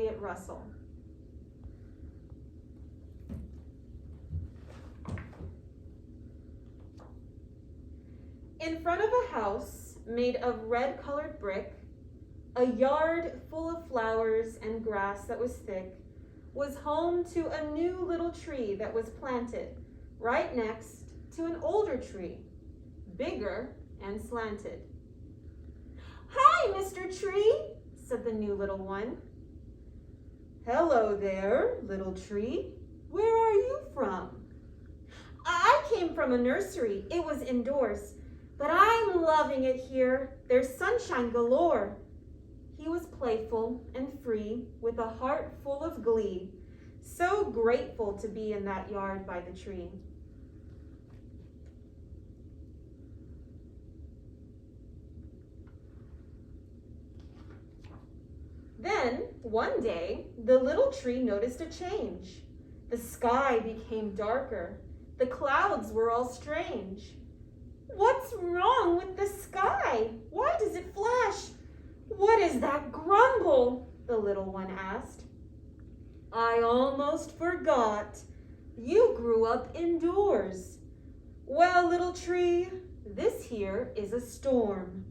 Elliott Russell. In front of a house made of red-colored brick, a yard full of flowers and grass that was thick, was home to a new little tree that was planted right next to an older tree, bigger and slanted. "Hi, Mr. Tree," said the new little one. "Hello there, little tree. Where are you from?" "I came from a nursery. It was indoors. But I'm loving it here. There's sunshine galore." He was playful and free, with a heart full of glee, so grateful to be in that yard by the tree. Then, one day, the little tree noticed a change. The sky became darker. The clouds were all strange. "What's wrong with the sky? Why does it flash? What is that grumble?" the little one asked. "I almost forgot. You grew up indoors. Well, little tree, this here is a storm."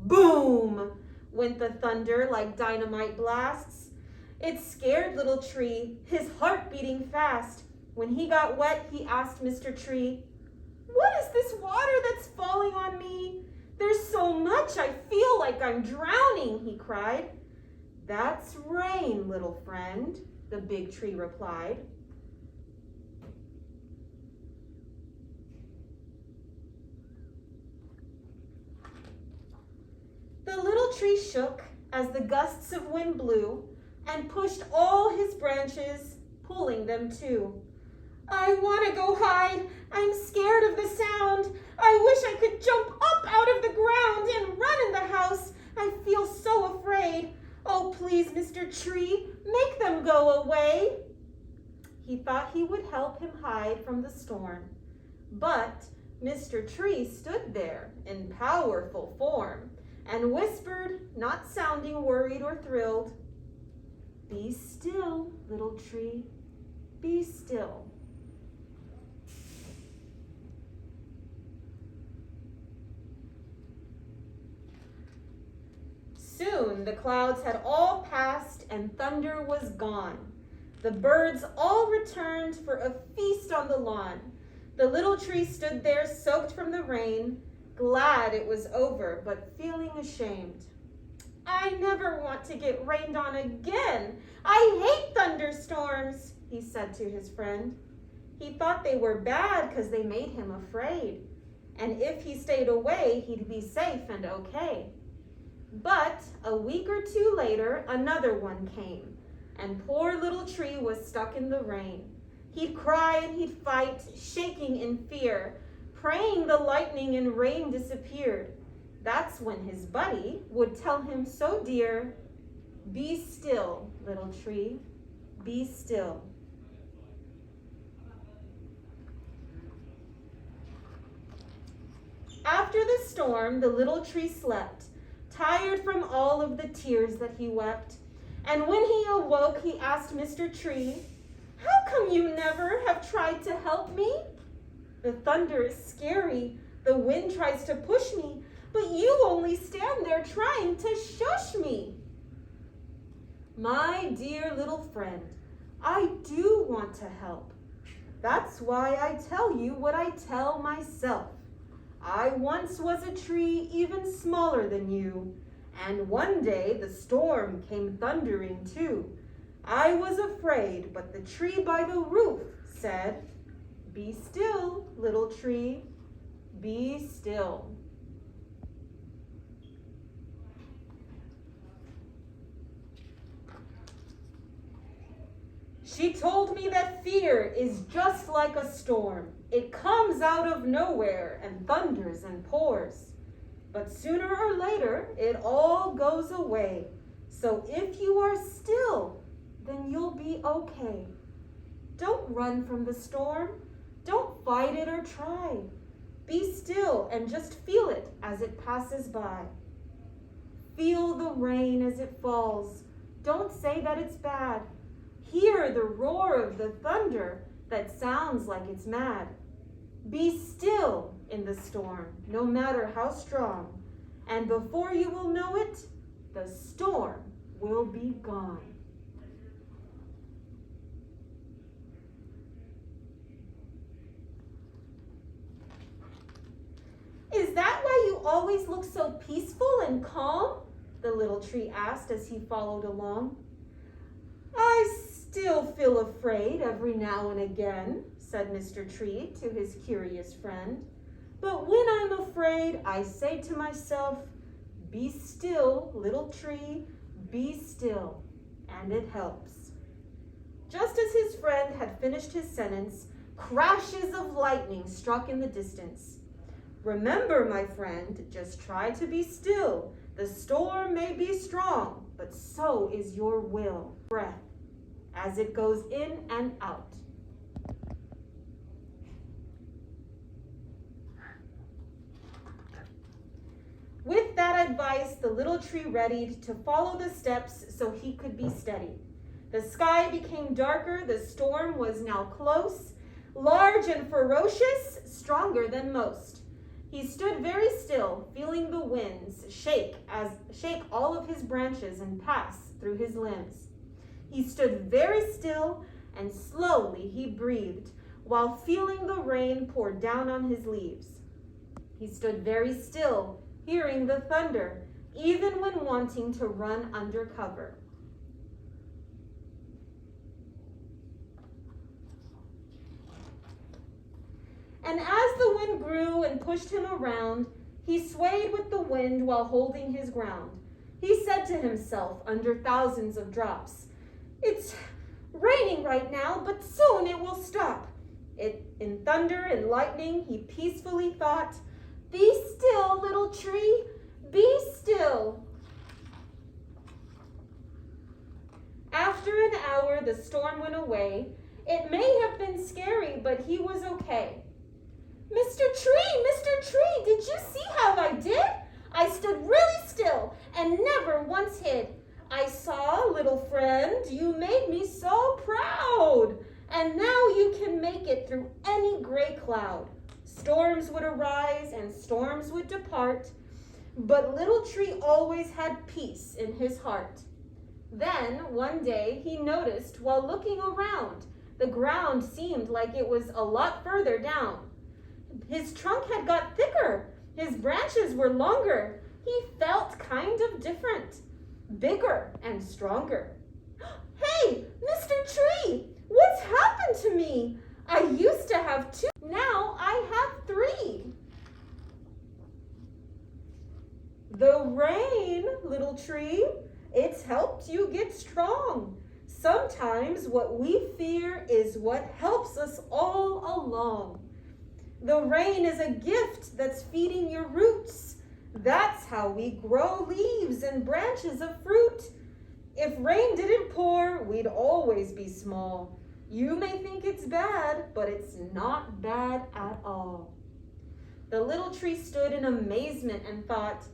Boom! Went the thunder like dynamite blasts. It scared little tree, his heart beating fast. When he got wet, he asked Mr. Tree, "What is this water that's falling on me? There's so much I feel like I'm drowning," he cried. "That's rain, little friend," the big tree replied. The little tree shook as the gusts of wind blew and pushed all his branches, pulling them too. "I want to go hide. I'm scared of the sound. I wish I could jump up out of the ground and run in the house. I feel so afraid. Oh, please, Mr. Tree, make them go away." He thought he would help him hide from the storm. But Mr. Tree stood there in powerful form and whispered, not sounding worried or thrilled, "Be still, little tree, be still." Soon the clouds had all passed and thunder was gone. The birds all returned for a feast on the lawn. The little tree stood there soaked from the rain, glad it was over, but feeling ashamed. "I never want to get rained on again. I hate thunderstorms," he said to his friend. He thought they were bad because they made him afraid. And if he stayed away, he'd be safe and okay. But a week or two later, another one came, and poor little tree was stuck in the rain. He'd cry and he'd fight, shaking in fear, praying the lightning and rain disappeared. That's when his buddy would tell him so dear, "Be still, little tree, be still." After the storm, the little tree slept, tired from all of the tears that he wept. And when he awoke, he asked Mr. Tree, "How come you never have tried to help me? The thunder is scary, the wind tries to push me, but you only stand there trying to shush me." "My dear little friend, I do want to help. That's why I tell you what I tell myself. I once was a tree even smaller than you, and one day the storm came thundering too. I was afraid, but the tree by the roof said, 'Be still, little tree, be still.'" She told me that fear is just like a storm. It comes out of nowhere and thunders and pours. But sooner or later, it all goes away. So if you are still, then you'll be okay. Don't run from the storm. Don't fight it or try. Be still and just feel it as it passes by. Feel the rain as it falls. Don't say that it's bad. Hear the roar of the thunder that sounds like it's mad. Be still in the storm, no matter how strong, and before you will know it, the storm will be gone. Is that why you always look so peaceful and calm? The little tree asked as he followed along. I still feel afraid every now and again, said Mr. Tree to his curious friend. But when I'm afraid, I say to myself, be still, little tree, be still, and it helps. Just as his friend had finished his sentence, crashes of lightning struck in the distance. Remember, my friend, just try to be still. The storm may be strong, but so is your will. Breath, as it goes in and out. With that advice, the little tree readied to follow the steps so he could be steady. The sky became darker, the storm was now close, large and ferocious, stronger than most. He stood very still, feeling the winds shake all of his branches and pass through his limbs. He stood very still, and slowly he breathed, while feeling the rain pour down on his leaves. He stood very still, hearing the thunder, even when wanting to run under cover. And as the wind grew and pushed him around, he swayed with the wind while holding his ground. He said to himself under thousands of drops, it's raining right now, but soon it will stop. In thunder and lightning, he peacefully thought, be still, little tree, be still. After an hour, the storm went away. It may have been scary, but he was okay. Mr. Tree, did you see how I did? I stood really still and never once hid. I saw, little friend, you made me so proud. And now you can make it through any gray cloud. Storms would arise and storms would depart, but little tree always had peace in his heart. Then, one day, he noticed while looking around, the ground seemed like it was a lot further down. His trunk had got thicker. His branches were longer. He felt kind of different, bigger and stronger. Hey, Mr. Tree, what's happened to me? I used to have 2, now I have 3. The rain, little tree, it's helped you get strong. Sometimes what we fear is what helps us all along. The rain is a gift that's feeding your roots. That's how we grow leaves and branches of fruit. If rain didn't pour, we'd always be small. You may think it's bad, but it's not bad at all. The little tree stood in amazement and thought,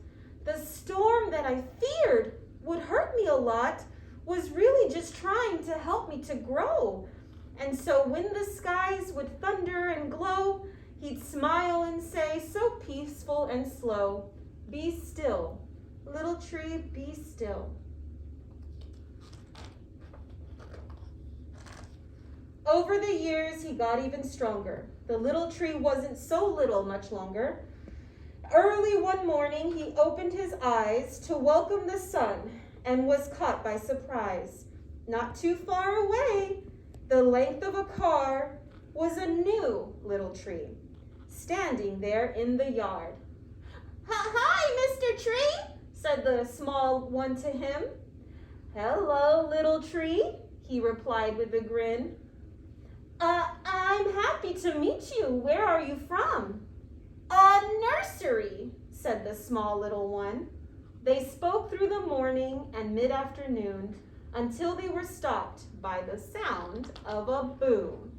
the storm that I feared would hurt me a lot was really just trying to help me to grow. And so when the skies would thunder and glow, he'd smile and say, so peaceful and slow, be still, little tree, be still. Over the years, he got even stronger. The little tree wasn't so little much longer. Early one morning, he opened his eyes to welcome the sun and was caught by surprise. Not too far away, the length of a car, was a new little tree, standing there in the yard. Hi, Mr. Tree, said the small one to him. Hello, little tree, he replied with a grin. I'm happy to meet you. Where are you from? A nursery, said the small little one. They spoke through the morning and mid-afternoon until they were stopped by the sound of a boom.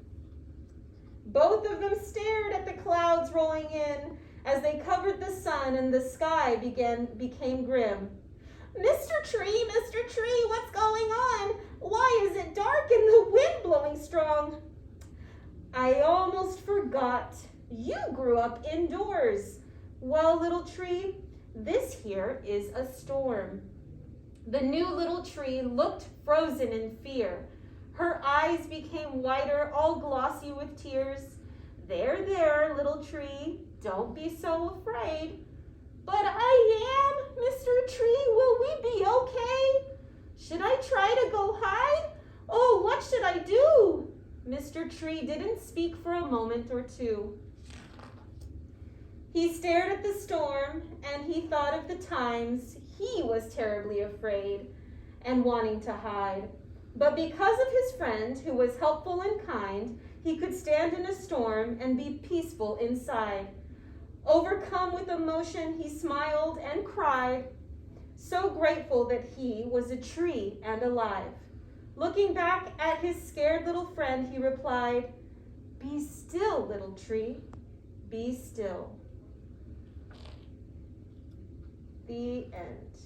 Both of them stared at the clouds rolling in as they covered the sun and the sky became grim. Mr. Tree, what's going on? Why is it dark and the wind blowing strong? I almost forgot. You grew up indoors. Well, little tree, this here is a storm. The new little tree looked frozen in fear. Her eyes became whiter, all glossy with tears. There, little tree, don't be so afraid. But I am, Mr. Tree, will we be okay? Should I try to go hide? Oh, what should I do? Mr. Tree didn't speak for a moment or two. He stared at the storm, and he thought of the times he was terribly afraid and wanting to hide. But because of his friend, who was helpful and kind, he could stand in a storm and be peaceful inside. Overcome with emotion, he smiled and cried, so grateful that he was a tree and alive. Looking back at his scared little friend, he replied, "Be still, little tree, be still." The end.